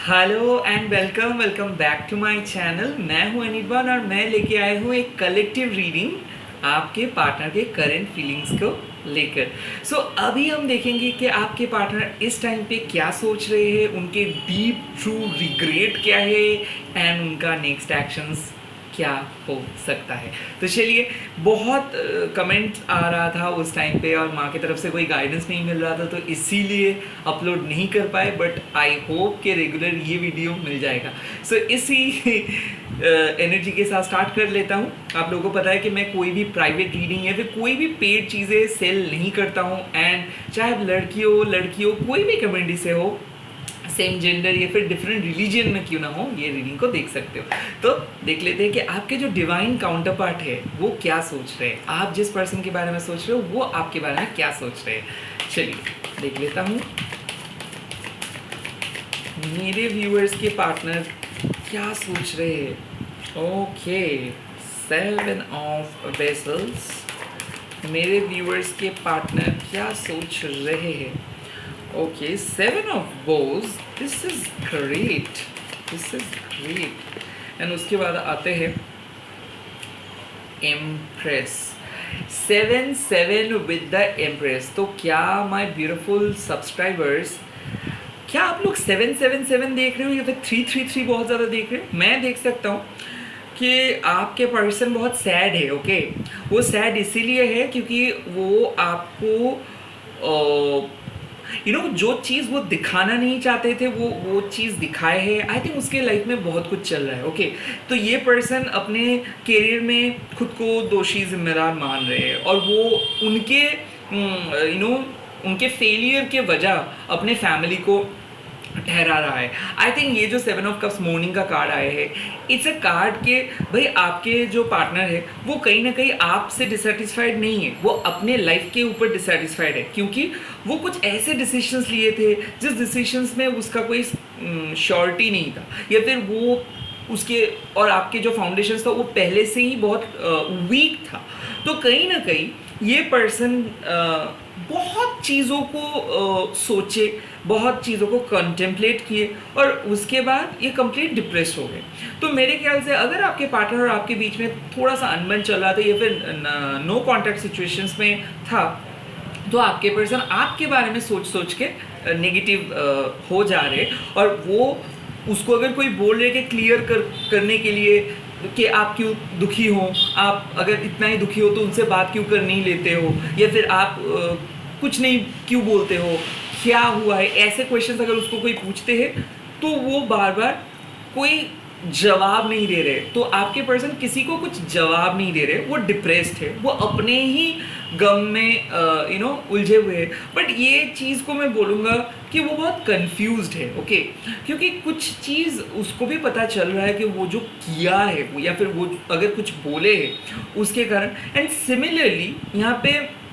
Hello and welcome welcome back to my channel. मैं हूं अनिर्बान और मैं लेके आया हूं एक कलेक्टिव रीडिंग आपके पार्टनर के करंट फीलिंग्स को लेकर। सो अभी हम देखेंगे कि आपके पार्टनर इस टाइम पे क्या सोच रहे हैं, उनके डीप ट्रू रिग्रेट क्या है एंड उनका नेक्स्ट एक्शंस क्या हो सकता है। तो चलिए, बहुत कमेंट आ रहा था उस टाइम पे और माँ की तरफ से कोई गाइडेंस नहीं मिल रहा था, तो इसीलिए अपलोड नहीं कर पाए, बट आई होप कि रेगुलर ये वीडियो मिल जाएगा। सो इसी एनर्जी के साथ स्टार्ट कर लेता हूँ। आप लोगों को पता है कि मैं कोई भी प्राइवेट रीडिंग या फिर कोई भी पेड चीज़ें सेल नहीं करता हूँ, एंड चाहे आप लड़की हो कोई भी कम्युनिटी से हो, सेम जेंडर या फिर डिफरेंट रिलीजन में क्यों ना हो, ये रीडिंग को देख सकते हो। तो देख लेते हैं कि आपके जो डिवाइन काउंटर पार्ट है वो क्या सोच रहे हैं, आप जिस पर्सन के बारे में सोच रहे हो वो आपके बारे में क्या सोच रहे हैं। चलिए देख लेता हूँ मेरे व्यूअर्स के पार्टनर क्या सोच रहे हैं। Okay, 7 of vessels. मेरे व्यूअर्स के पार्टनर क्या सोच रहे हैं। Okay, 7 of bows. This is great. This is great. And उसके बाद आते हैं Empress. 7 with the Empress. तो क्या my beautiful subscribers, क्या आप लोग 7 देख रहे हो या फिर 3 बहुत ज़्यादा देख रहे हो? मैं देख सकता हूँ कि आपके पर्सन बहुत सैड है। ओके, वो सैड इसीलिए है क्योंकि वो आपको जो चीज़ वो दिखाना नहीं चाहते थे वो चीज़ दिखाए है। आई थिंक उसके लाइफ में बहुत कुछ चल रहा है। ओके, तो ये पर्सन अपने करियर में खुद को दोषी जिम्मेदार मान रहे हैं और वो उनके उनके फेलियर के वजह अपने फैमिली को ठहरा रहा है। आई थिंक ये जो 7 ऑफ कप्स मॉर्निंग का कार्ड आया है, इट्स अ कार्ड के भाई आपके जो पार्टनर है वो कहीं ना कहीं आपसे डिससेटिस्फाइड नहीं है, वो अपने लाइफ के ऊपर डिससेटिस्फाइड है क्योंकि वो कुछ ऐसे डिसीजंस लिए थे जिस डिसीजंस में उसका कोई श्योरिटी नहीं था, या फिर वो उसके और आपके जो फाउंडेशन था वो पहले से ही बहुत वीक था। तो कहीं ना कहीं ये पर्सन बहुत चीज़ों को सोचे, बहुत चीज़ों को कंटेम्पलेट किए और उसके बाद ये कंप्लीट डिप्रेस हो गए। तो मेरे ख्याल से अगर आपके पार्टनर और आपके बीच में थोड़ा सा अनबन चल रहा था या फिर नो कॉन्टैक्ट सिचुएशंस में था, तो आपके पर्सन आपके बारे में सोच के नेगेटिव हो जा रहे, और वो उसको अगर कोई बोल रहे कि क्लियर करने के लिए कि आप क्यों दुखी हो, आप अगर इतना ही दुखी हो तो उनसे बात क्यों कर नहीं लेते हो, या फिर आप कुछ नहीं क्यों बोलते हो, क्या हुआ है, ऐसे क्वेश्चंस अगर उसको कोई पूछते हैं तो वो बार बार कोई जवाब नहीं दे रहे। तो आपके पर्सन किसी को कुछ जवाब नहीं दे रहे, वो डिप्रेस्ड है, वो अपने ही गम में उलझे हुए हैं। बट ये चीज़ को मैं बोलूँगा कि वो बहुत कंफ्यूज्ड है। ओके, क्योंकि कुछ चीज़ उसको भी पता चल रहा है कि वो जो किया है वो, या फिर वो अगर कुछ बोले हैं उसके कारण। एंड सिमिलरली यहाँ पे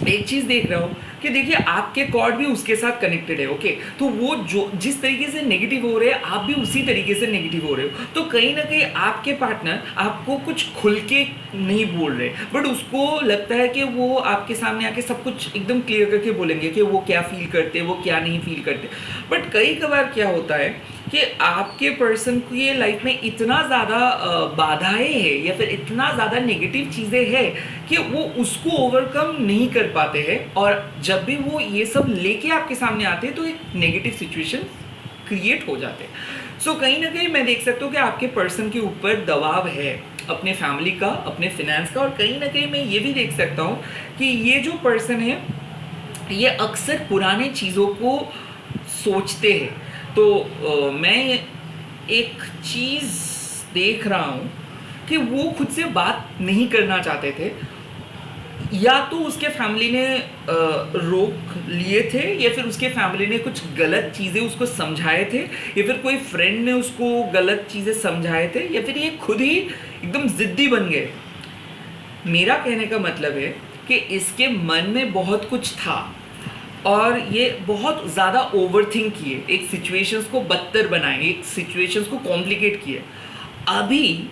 एक चीज़ देख रहा हूँ कि देखिए आपके कॉर्ड भी उसके साथ कनेक्टेड है। ओके, तो वो जो जिस तरीके से नेगेटिव हो रहे हैं आप भी उसी तरीके से नेगेटिव हो रहे हो। तो कहीं ना कहीं आपके पार्टनर आपको कुछ खुल के नहीं बोल रहे, बट उसको लगता है कि वो आपके सामने आके सब कुछ एकदम क्लियर करके बोलेंगे कि वो क्या फील करते, वो क्या नहीं फील करते। बट कई कबार क्या होता है कि आपके पर्सन को ये लाइफ में इतना ज़्यादा बाधाएं हैं या फिर इतना ज़्यादा नेगेटिव चीज़ें हैं कि वो उसको ओवरकम नहीं कर पाते हैं, और जब भी वो ये सब लेके आपके सामने आते हैं तो एक नेगेटिव सिचुएशन क्रिएट हो जाते हैं। सो कहीं ना कहीं मैं देख सकता हूँ कि आपके पर्सन के ऊपर दबाव है अपने फैमिली का, अपने फिनेंस का, और कहीं ना कहीं मैं ये भी देख सकता हूँ कि ये जो पर्सन है ये अक्सर पुराने चीज़ों को सोचते हैं। तो मैं एक चीज़ देख रहा हूँ कि वो खुद से बात नहीं करना चाहते थे, या तो उसके फैमिली ने रोक लिए थे, या फिर उसके फैमिली ने कुछ गलत चीज़ें उसको समझाए थे, या फिर कोई फ्रेंड ने उसको गलत चीज़ें समझाए थे, या फिर ये खुद ही एकदम ज़िद्दी बन गए। मेरा कहने का मतलब है कि इसके मन में बहुत कुछ था और ये बहुत ज़्यादा ओवरथिंक किए, एक सिचुएशंस को बदतर बनाए, एक सिचुएशंस को कॉम्प्लिकेट किए। अभी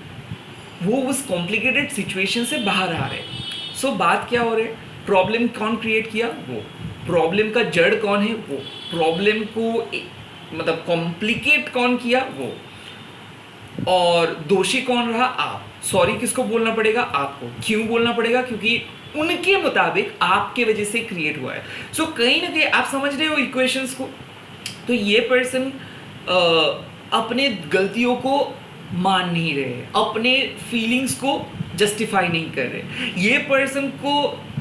वो उस कॉम्प्लिकेटेड सिचुएशन से बाहर आ रहे। सो बात क्या हो रही है, प्रॉब्लम कौन क्रिएट किया, वो प्रॉब्लम का जड़ कौन है, वो प्रॉब्लम को मतलब कॉम्प्लिकेट कौन किया वो, और दोषी कौन रहा आप। सॉरी किसको बोलना पड़ेगा, आपको। क्यों बोलना पड़ेगा, क्योंकि उनके मुताबिक आपके वजह से क्रिएट हुआ है। सो कहीं ना कहीं आप समझ रहे हो इक्वेशंस को। तो ये पर्सन अपने गलतियों को मान नहीं रहे, अपने फीलिंग्स को जस्टिफाई नहीं कर रहे। ये पर्सन को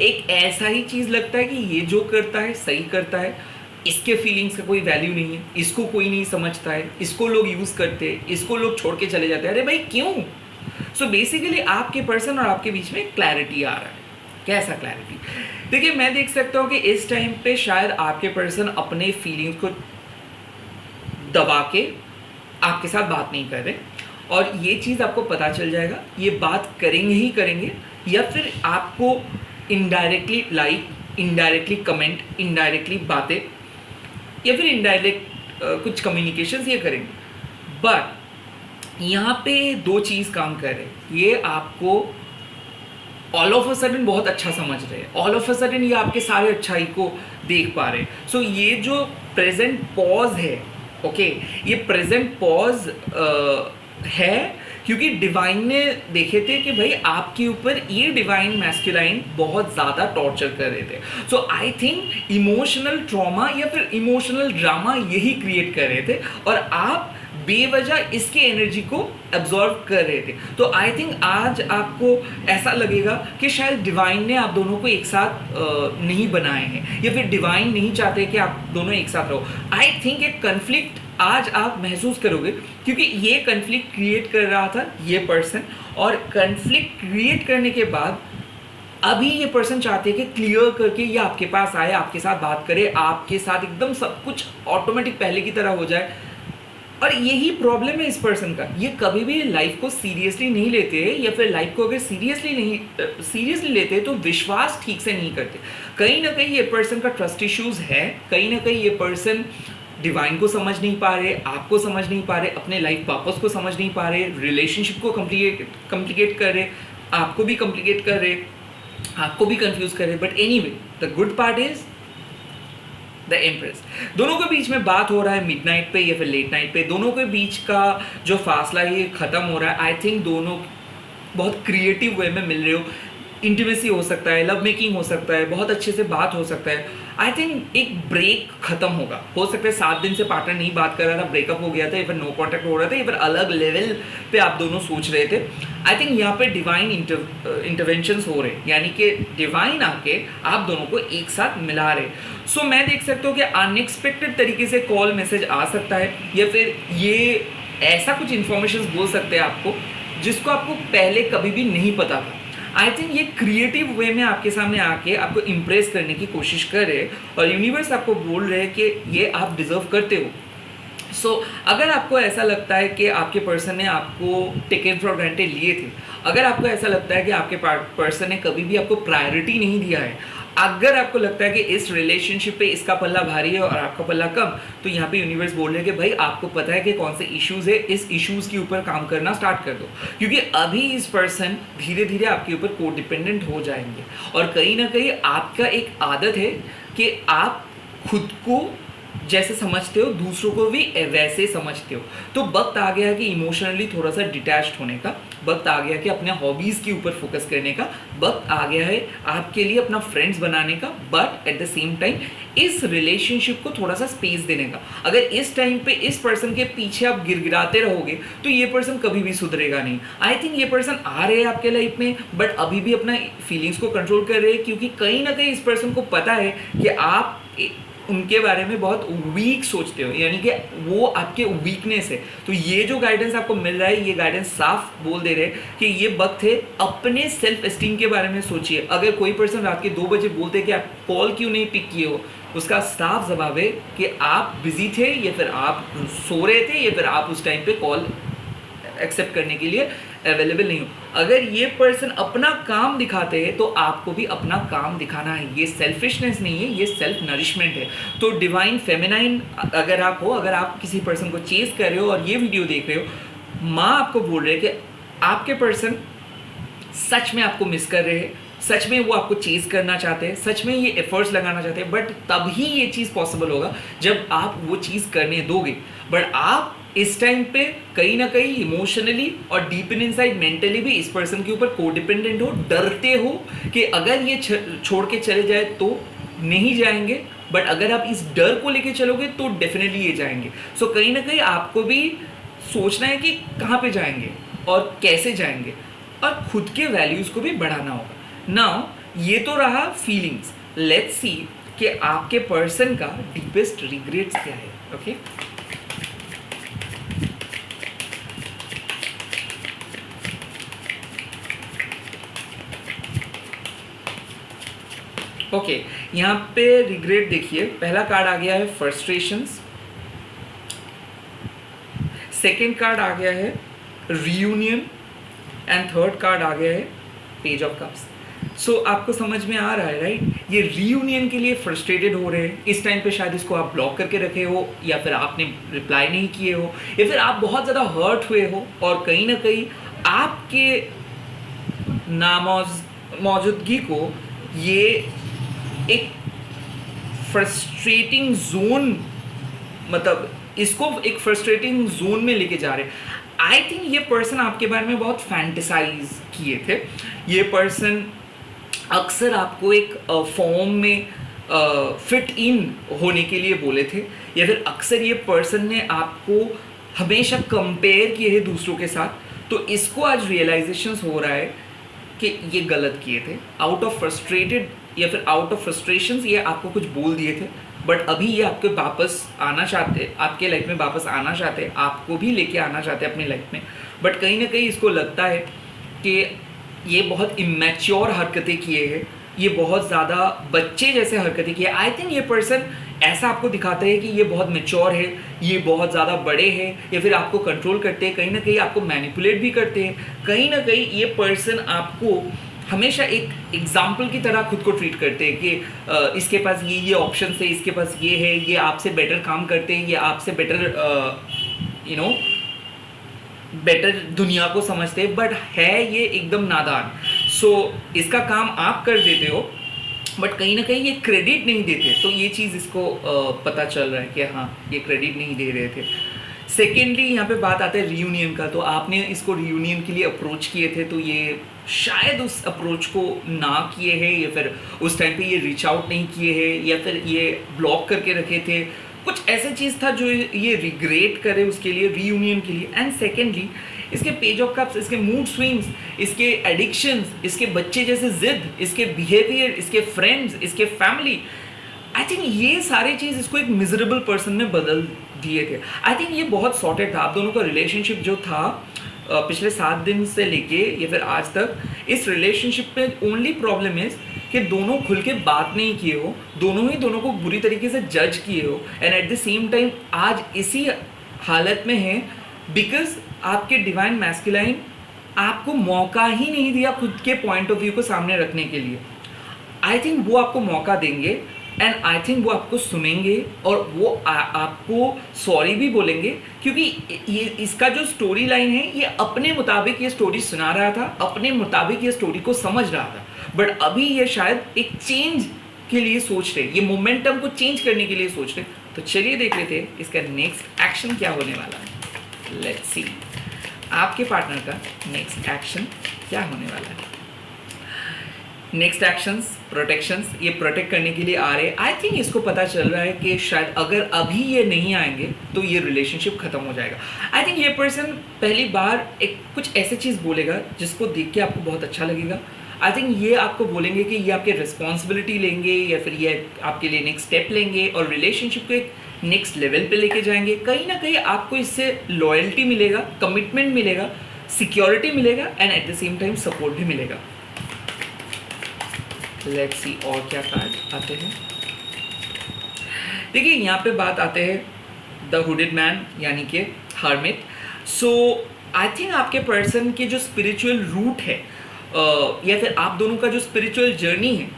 एक ऐसा ही चीज़ लगता है कि ये जो करता है सही करता है, इसके फीलिंग्स का कोई वैल्यू नहीं है, इसको कोई नहीं समझता है, इसको लोग यूज़ करते हैं, इसको लोग छोड़ के चले जाते हैं। अरे भाई क्यों। सो बेसिकली आपके पर्सन और आपके बीच में क्लैरिटी आ रहा है। कैसा क्लैरिटी, देखिए मैं देख सकता हूँ कि इस टाइम पे शायद आपके पर्सन अपने फीलिंग्स को दबा के आपके साथ बात नहीं कर रहे, और ये चीज़ आपको पता चल जाएगा, ये बात करेंगे ही करेंगे, या फिर आपको indirectly like, indirectly comment, indirectly बातें, या फिर इनडायरेक्ट कुछ कम्युनिकेशंस ये करेंगे। बट यहाँ पे दो चीज़ काम कर रहे हैं। ये आपको ऑल ऑफ अ सडन बहुत अच्छा समझ रहे हैं, ऑल ऑफ अ सडन ये आपके सारे अच्छाई को देख पा रहे हैं। सो ये जो प्रेजेंट पॉज है, ओके, ये प्रेजेंट पॉज है क्योंकि डिवाइन ने देखे थे कि भाई आपके ऊपर ये डिवाइन मैस्कुलाइन बहुत ज़्यादा टॉर्चर कर रहे थे। सो आई थिंक इमोशनल ट्रॉमा या फिर इमोशनल ड्रामा यही क्रिएट कर रहे थे, और आप बेवजह इसके एनर्जी को एब्जॉर्व कर रहे थे। तो आई थिंक आज आपको ऐसा लगेगा कि शायद डिवाइन ने आप दोनों को एक साथ नहीं बनाए हैं, या फिर डिवाइन नहीं चाहते कि आप दोनों एक साथ रहो। आई थिंक एक कन्फ्लिक्ट आज आप महसूस करोगे, क्योंकि ये कन्फ्लिक्ट क्रिएट कर रहा था ये पर्सन, और कन्फ्लिक्ट क्रिएट करने के बाद अभी ये पर्सन चाहते हैं कि क्लियर करके ये आपके पास आए, आपके साथ बात करे, आपके साथ एकदम सब कुछ ऑटोमेटिक पहले की तरह हो जाए। और यही प्रॉब्लम है इस पर्सन का, ये कभी भी लाइफ को सीरियसली नहीं लेते, या फिर लाइफ को अगर सीरियसली लेते तो विश्वास ठीक से नहीं करते। कहीं ना कहीं ये पर्सन का ट्रस्ट इश्यूज है, कहीं ना कहीं ये पर्सन डिवाइन को समझ नहीं पा रहे, आपको समझ नहीं पा रहे, अपने लाइफ पर्पस को समझ नहीं पा रहे, रिलेशनशिप को कम्प्लिकेट कर रहे, आपको भी कम्प्लिकेट कर रहे, आपको भी कंफ्यूज कर रहे। But anyway the good part is the empress. दोनों के बीच में बात हो रहा है मिडनाइट पे या फिर लेट नाइट पे, दोनों के बीच का जो फासला ये ख़त्म हो रहा है। आई थिंक दोनों बहुत क्रिएटिव वे में मिल रहे हो, इंटीमेसी हो सकता है, लव मेकिंग हो सकता है, बहुत अच्छे से बात हो सकता है। आई थिंक एक ब्रेक खत्म होगा, हो सकता है 7 दिन से पार्टनर नहीं बात कर रहा था, ब्रेकअप हो गया था, या फिर नो कॉन्टैक्ट हो रहा था, या फिर अलग लेवल पे आप दोनों सोच रहे थे। आई थिंक यहाँ पे डिवाइन इंटरवेंशंस हो रहे हैं, यानी कि डिवाइन आके आप दोनों को एक साथ मिला रहे। सो मैं देख सकता हूँ कि अनएक्सपेक्टेड तरीके से कॉल मैसेज आ सकता है, या फिर ये ऐसा कुछ इन्फॉर्मेशन बोल सकते हैं आपको जिसको आपको पहले कभी भी नहीं पता था। आई थिंक ये क्रिएटिव वे में आपके सामने आके आपको इम्प्रेस करने की कोशिश कर रहे हैं, और यूनिवर्स आपको बोल रहे हैं कि ये आप डिजर्व करते हो। सो अगर आपको ऐसा लगता है कि आपके पर्सन ने आपको टेकन फॉर ग्रांटेड लिए थे, अगर आपको ऐसा लगता है कि आपके पर्सन ने कभी भी आपको प्रायोरिटी नहीं दिया है, अगर आपको लगता है कि इस रिलेशनशिप पे इसका पल्ला भारी है और आपका पल्ला कम, तो यहाँ पे यूनिवर्स बोल रहे हैं कि भाई आपको पता है कि कौन से इश्यूज है, इस इश्यूज के ऊपर काम करना स्टार्ट कर दो, क्योंकि अभी इस पर्सन धीरे धीरे आपके ऊपर को डिपेंडेंट हो जाएंगे। और कहीं ना कहीं आपका एक आदत है कि आप खुद को जैसे समझते हो दूसरों को भी वैसे समझते हो। तो वक्त आ गया कि इमोशनली थोड़ा सा डिटैच्ड होने का, वक्त आ गया कि अपने हॉबीज़ के ऊपर फोकस करने का, वक्त आ गया है आपके लिए अपना फ्रेंड्स बनाने का, but at the same time इस रिलेशनशिप को थोड़ा सा स्पेस देने का। अगर इस टाइम पे इस पर्सन के पीछे आप गिड़गिड़ाते रहोगे तो ये पर्सन कभी भी सुधरेगा नहीं। आई थिंक ये पर्सन आ रहे हैं आपके लाइफ में, बट अभी भी अपना फीलिंग्स को कंट्रोल कर रहे हैं, क्योंकि कहीं ना कहीं इस पर्सन को पता है कि आप उनके बारे में बहुत वीक सोचते हो, यानी कि वो आपके वीकनेस है। तो ये जो गाइडेंस आपको मिल रहा है, ये गाइडेंस साफ बोल दे रहे हैं कि ये वक्त है अपने सेल्फ एस्टीम के बारे में सोचिए। अगर कोई पर्सन रात के 2 बजे बोलते कि आप कॉल क्यों नहीं पिक किए हो, उसका साफ जवाब है कि आप बिजी थे, या फिर आप सो रहे थे, या फिर आप उस टाइम पे कॉल एक्सेप्ट करने के लिए अवेलेबल नहीं हो। अगर ये पर्सन अपना काम दिखाते हैं तो आपको भी अपना काम दिखाना है। ये सेल्फिशनेस नहीं है, ये सेल्फ नरिशमेंट है। तो डिवाइन फेमिनाइन अगर आप हो, अगर आप किसी पर्सन को चेस कर रहे हो और ये वीडियो देख रहे हो, माँ आपको बोल रहे हैं कि आपके पर्सन सच में आपको मिस कर रहे हैं, सच में वो आपको चेज करना चाहते हैं, सच में ये एफर्ट्स लगाना चाहते हैं, बट तभी ये चीज़ पॉसिबल होगा जब आप वो चीज़ करने दोगे। बट आप इस टाइम पे कहीं ना कहीं इमोशनली और डीप इन इनसाइड मेंटली भी इस पर्सन के ऊपर कोडिपेंडेंट हो, डरते हो कि अगर ये छोड़ के चले जाए तो नहीं जाएंगे, बट अगर आप इस डर को लेके चलोगे तो डेफिनेटली ये जाएंगे। सो कहीं ना कहीं आपको भी सोचना है कि कहाँ पे जाएंगे और कैसे जाएंगे, और खुद के वैल्यूज़ को भी बढ़ाना होगा। नाउ ये तो रहा फीलिंग्स, लेट्स सी कि आपके पर्सन का डीपेस्ट रिग्रेट्स क्या है। ओके ओके यहाँ पे रिग्रेट देखिए, पहला कार्ड आ गया है फ्रस्ट्रेशंस, सेकेंड कार्ड आ गया है रियूनियन, एंड थर्ड कार्ड आ गया है पेज ऑफ कप्स। सो आपको समझ में आ रहा है राइट, ये रीयूनियन के लिए फ्रस्ट्रेटेड हो रहे हैं इस टाइम पे, शायद इसको आप ब्लॉक करके रखे हो, या फिर आपने रिप्लाई नहीं किए हो, या फिर आप बहुत ज़्यादा हर्ट हुए हो, और कहीं ना कहीं आपके मौजूदगी को ये एक फ्रस्ट्रेटिंग जोन, मतलब इसको एक फ्रस्ट्रेटिंग जोन में लेके जा रहे हैं। आई थिंक ये पर्सन आपके बारे में बहुत फैंटेसाइज किए थे। ये पर्सन अक्सर आपको एक फॉर्म में फिट इन होने के लिए बोले थे, या फिर अक्सर ये पर्सन ने आपको हमेशा कंपेयर किए हैं दूसरों के साथ। तो इसको आज रियलाइजेशंस हो रहा है कि ये गलत किए थे, आउट ऑफ फ्रस्ट्रेटेड या फिर आउट ऑफ फ्रस्ट्रेशंस ये आपको कुछ बोल दिए थे, बट अभी ये आपके वापस आना चाहते, आपके लाइफ में वापस आना चाहते, आपको भी लेके आना चाहते अपनी लाइफ में। बट कहीं ना कहीं इसको लगता है कि ये बहुत इमेच्योर हरकतें किए हैं, ये बहुत ज़्यादा बच्चे जैसे हरकतें किए। आई थिंक ये पर्सन ऐसा आपको दिखाता है कि ये बहुत मैच्योर है, ये बहुत ज़्यादा बड़े हैं, या फिर आपको कंट्रोल करते हैं, कहीं ना कहीं आपको मैनिपुलेट भी करते हैं। कहीं ना कहीं ये पर्सन आपको हमेशा एक एग्जाम्पल की तरह खुद को ट्रीट करते हैं कि इसके पास ये ऑप्शन है, इसके पास ये है, ये आपसे बेटर काम करते हैं, ये आपसे बेटर बेटर दुनिया को समझते हैं, बट है ये एकदम नादान। सो इसका काम आप कर देते हो, बट कहीं ना कहीं ये क्रेडिट नहीं देते। तो ये चीज़ इसको पता चल रहा है कि हाँ ये क्रेडिट नहीं दे रहे थे। सेकेंडली यहाँ पे बात आता है रियूनियन का, तो आपने इसको रियूनियन के लिए अप्रोच किए थे, तो ये शायद उस अप्रोच को ना किए हैं, या फिर उस टाइम पे ये रीच आउट नहीं किए हैं, या फिर ये ब्लॉक करके रखे थे, कुछ ऐसा चीज़ था जो ये रिग्रेट करे उसके लिए, रीयूनियन के लिए। एंड सेकेंडली इसके पेज ऑफ कप्स, इसके मूड स्विंग्स, इसके एडिक्शंस, इसके बच्चे जैसे जिद, इसके बिहेवियर, इसके फ्रेंड्स, इसके फैमिली, आई थिंक ये सारी चीज़ इसको एक मिजरेबल पर्सन में बदल दिए थे। आई थिंक ये बहुत सॉर्टेड था। आप दोनों का रिलेशनशिप जो था पिछले 7 दिन से लेके या फिर आज तक, इस रिलेशनशिप में ओनली प्रॉब्लम इज कि दोनों खुल के बात नहीं किए हो, दोनों ही दोनों को बुरी तरीके से जज किए हो, and eight the same time आज इसी हालत में है बिकॉज आपके डिवाइन मैस्कुलाइन आपको मौका ही नहीं दिया खुद के पॉइंट ऑफ व्यू को सामने रखने के लिए। आई थिंक वो आपको मौका देंगे, एंड आई थिंक वो आपको सुनेंगे, और वो आपको सॉरी भी बोलेंगे, क्योंकि ये इसका जो स्टोरी लाइन है ये अपने मुताबिक ये स्टोरी सुना रहा था, अपने मुताबिक ये स्टोरी को समझ रहा था, बट अभी ये शायद एक चेंज के लिए सोच रहे, ये मोमेंटम को चेंज करने के लिए सोच रहे। तो चलिए देख लेते हैं इसका नेक्स्ट एक्शन क्या होने वाला है। लेट्स सी आपके पार्टनर का नेक्स्ट एक्शन क्या होने वाला है। नेक्स्ट एक्शंस प्रोटेक्शंस, ये प्रोटेक्ट करने के लिए आ रहे हैं। आई थिंक इसको पता चल रहा है कि शायद अगर अभी ये नहीं आएंगे तो ये रिलेशनशिप खत्म हो जाएगा। आई थिंक ये पर्सन पहली बार एक कुछ ऐसी चीज़ बोलेगा जिसको देख के आपको बहुत अच्छा लगेगा। आई थिंक ये आपको बोलेंगे कि ये आपके रिस्पॉन्सिबिलिटी लेंगे, या फिर ये आपके लिए नेक्स्ट स्टेप लेंगे और रिलेशनशिप को एक नेक्स्ट लेवल पे लेके जाएंगे। कहीं ना कहीं आपको इससे लॉयल्टी मिलेगा, कमिटमेंट मिलेगा, सिक्योरिटी मिलेगा, and eight the same time support भी मिलेगा। लेट्स सी और क्या कार्ड आते हैं। देखिए यहाँ पे बात आते हैं द हुडेड मैन यानी कि हर्मिट। सो आई थिंक आपके पर्सन के जो स्पिरिचुअल रूट है या फिर आप दोनों का जो स्पिरिचुअल जर्नी है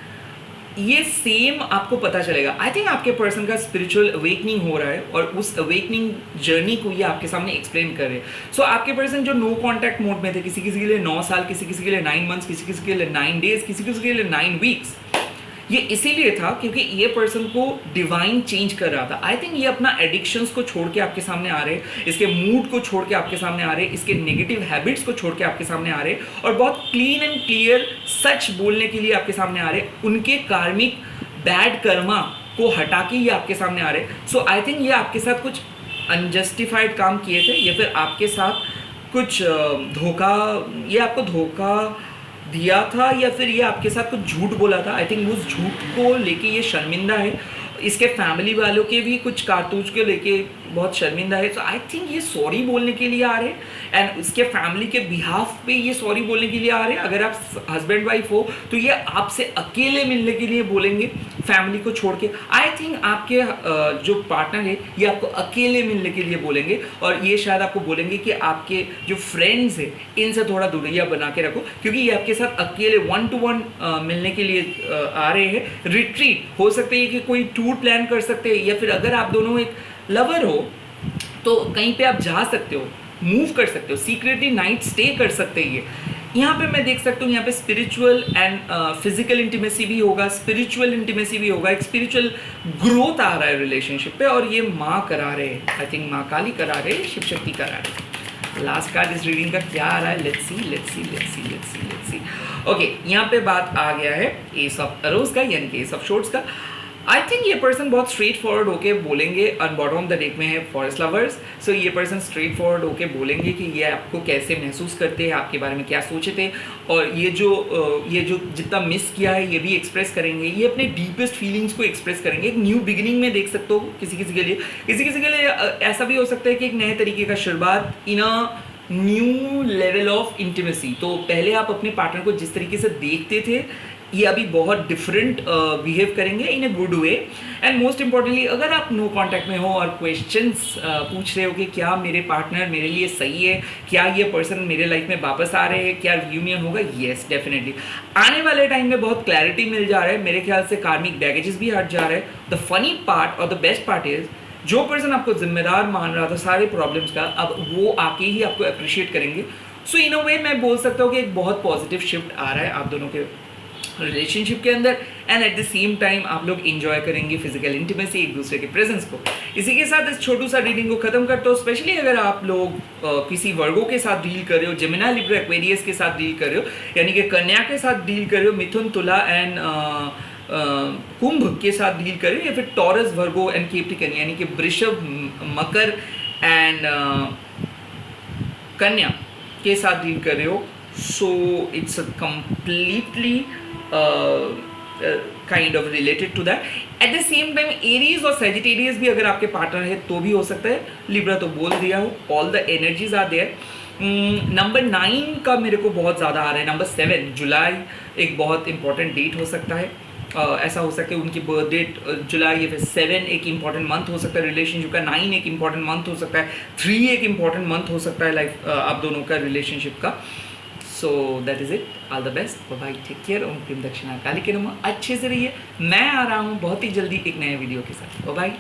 ये सेम आपको पता चलेगा। आई थिंक आपके पर्सन का स्पिरिचुअल अवेकनिंग हो रहा है और उस अवेकनिंग जर्नी को ये आपके सामने एक्सप्लेन कर रहे हैं। सो आपके पर्सन जो नो कॉन्टैक्ट मोड में थे, किसी किसी के लिए 9 साल, किसी किसी के लिए 9 मंथ्स, किसी किसी के लिए 9 डेज, किसी किसी के लिए 9 वीक्स, ये इसीलिए था क्योंकि ये पर्सन को डिवाइन चेंज कर रहा था। आई थिंक ये अपना एडिक्शंस को छोड़ के आपके सामने आ रहे हैं, इसके मूड को छोड़ के आपके सामने आ रहे हैं, इसके नेगेटिव हैबिट्स को छोड़ के आपके सामने आ रहे हैं और बहुत क्लीन एंड क्लियर सच बोलने के लिए आपके सामने आ रहे हैं। उनके कार्मिक बैड कर्मा को हटा के ये आपके सामने आ रहे हैं। सो आई थिंक ये आपके साथ कुछ अनजस्टिफाइड काम किए थे या फिर आपके साथ कुछ धोखा, ये आपको धोखा दिया था या फिर ये आपके साथ कुछ झूठ बोला था। आई थिंक उस झूठ को लेके ये शर्मिंदा है। इसके फैमिली वालों के भी कुछ कारतूस को लेके बहुत शर्मिंदा है। सो आई थिंक ये सॉरी बोलने के लिए आ रहे हैं एंड इसके फैमिली के बिहाफ पे ये सॉरी बोलने के लिए आ रहे हैं। अगर आप हस्बैंड वाइफ हो तो ये आपसे अकेले मिलने के लिए बोलेंगे फैमिली को छोड़ के। आई थिंक आपके जो पार्टनर है ये आपको अकेले मिलने के लिए बोलेंगे और ये शायद आपको बोलेंगे कि आपके जो फ्रेंड्स है इनसे थोड़ा दूरियां बना के रखो, क्योंकि ये आपके साथ अकेले 1 to 1 मिलने के लिए आ रहे हैं। रिट्रीट हो सकते हैं कि कोई टूर प्लान कर सकते हैं या फिर अगर आप दोनों एक लवर हो तो कहीं पे आप जा सकते हो, मूव कर सकते हो, सीक्रेटली नाइट स्टे कर सकते हैं। यहाँ पे मैं देख सकता हूँ यहाँ पे स्पिरिचुअल एंड फिजिकल इंटीमेसी भी होगा, स्पिरिचुअल इंटीमेसी भी होगा, एक स्पिरिचुअल ग्रोथ आ रहा है रिलेशनशिप पे और ये माँ करा रहे हैं। आई थिंक माँ काली करा रहे हैं, शिव शक्ति करा रहे हैं। लास्ट कार्ड इस रीडिंग का क्या आ रहा है, लेट्स सी। ओके, यहाँ पे बात आ गया है एस ऑफ रोज का, यानी कि एस ऑफ शॉर्ट्स का। आई थिंक ये पर्सन बहुत स्ट्रेट फॉरवर्ड होके बोलेंगे और बॉटम ऑफ द डेक में है फॉरेस्ट लवर्स। सो ये पर्सन स्ट्रेट फॉरवर्ड होके बोलेंगे कि ये आपको कैसे महसूस करते हैं, आपके बारे में क्या सोचे थे और ये जो जितना मिस किया है ये भी एक्सप्रेस करेंगे। ये अपने डीपेस्ट फीलिंग्स को एक्सप्रेस करेंगे। एक न्यू बिगिनिंग में देख सकते हो किसी किसी के लिए ऐसा भी हो सकता है कि एक नए तरीके का शुरुआत in a new level of intimacy. तो पहले आप अपने पार्टनर को जिस तरीके से देखते थे ये अभी बहुत डिफरेंट बिहेव करेंगे in a good way. And most importantly अगर आप नो कांटेक्ट में हो और क्वेश्चंस पूछ रहे हो कि क्या मेरे पार्टनर मेरे लिए सही है, क्या ये पर्सन मेरे लाइफ में वापस आ रहे हैं, क्या रियूनियन होगा, येस डेफिनेटली आने वाले टाइम में बहुत क्लैरिटी मिल जा रहा है। मेरे ख्याल से कार्मिक बैगेजेस भी हट जा रहे हैं। द फनी पार्ट और द बेस्ट पार्ट इज जो पर्सन आपको जिम्मेदार मान रहा था सारे प्रॉब्लम्स का, अब वो आके ही आपको अप्रिशिएट करेंगे। सो इन अ वे मैं बोल सकता हूँ कि एक बहुत पॉजिटिव शिफ्ट आ रहा है आप दोनों के रिलेशनशिप के अंदर and eight the same time आप लोग एंजॉय करेंगे फिजिकल इंटीमेसी, एक दूसरे के प्रेजेंस को। इसी के साथ इस छोटू सा रीडिंग को खत्म करते हो। स्पेशली अगर आप लोग किसी वर्गों के साथ डील कर रहे हो, जेमिनी, लिब्रा, एक्वेरियस के साथ डील कर रहे हो, यानी कि कन्या के साथ डील कर रहे हो, मिथुन, तुला एंड कुंभ के साथ डील कर रहे हो, या फिर टॉरस, वर्गो एंड कैप्रिकॉर्न यानी कि वृषभ, मकर एंड कन्या के साथ डील कर रहे हो। So it's completely kind of related to that. At the same time Aries और सेजिटेरियस भी अगर आपके पार्टनर है तो भी हो सकता है। लिब्रा तो बोल दिया हो, all the energies are there. Number 9 का मेरे को बहुत ज़्यादा आ रहा है। नंबर 7 जुलाई एक बहुत इंपॉर्टेंट डेट हो सकता है। ऐसा हो सकता है उनकी बर्थ डेट जुलाई या फिर 7 एक इंपॉर्टेंट मंथ हो सकता है रिलेशनशिप का, 9 एक इंपॉर्टेंट मंथ हो सकता है, 3 एक इंपॉर्टेंट मंथ हो सकता है लाइफ आप दोनों का रिलेशनशिप का। So that is it, all the best, bye, take care, ओम क्रीम दक्षिणा काली के नमः। अच्छे से रहिए। मैं आ रहा हूँ बहुत ही जल्दी एक नए वीडियो के साथ। बाय।